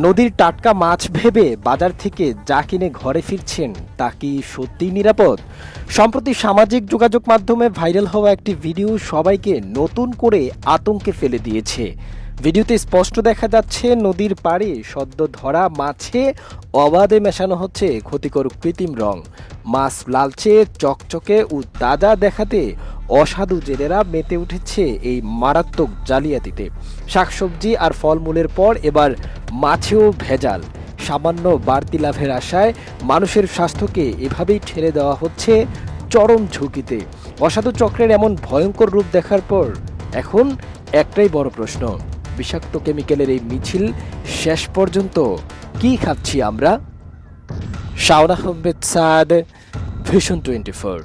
নদীর টাটকা মাছ ভেবে বাজার থেকে যা কিনে ঘরে ফিরছেন তা কি সত্যিই নিরাপদ? সম্প্রতি সামাজিক যোগাযোগ মাধ্যমে ভাইরাল হওয়া একটি ভিডিও সবাইকে নতুন করে আতঙ্কে ফেলে দিয়েছে। ভিডিওতে স্পষ্ট দেখা যাচ্ছে নদীর পাড়ে সদ্য ধরা মাছে অবাধে মেশানো হচ্ছে ক্ষতিকর কৃত্রিম রং। মাছ লালচে চকচকে ও তাজা দেখাতে অসাধু জেলেরা মেতে উঠেছে এই মারাত্মক জালিয়াতিতে। শাকসবজি আর ফলমূলের পর এবার মাছেও ভেজাল। সামান্য বাড়তি লাভের আশায় মানুষের স্বাস্থ্যকে এভাবেই ঠেলে দেওয়া হচ্ছে চরম ঝুঁকিতে। অসাধু চক্রের এমন ভয়ঙ্কর রূপ দেখার পর এখন একটাই বড় প্রশ্ন, বিষাক্ত কেমিক্যালের এই মিছিল শেষ পর্যন্ত কি খাচ্ছি আমরা? শাওন আহমেদ সাদ, ভিশন 24।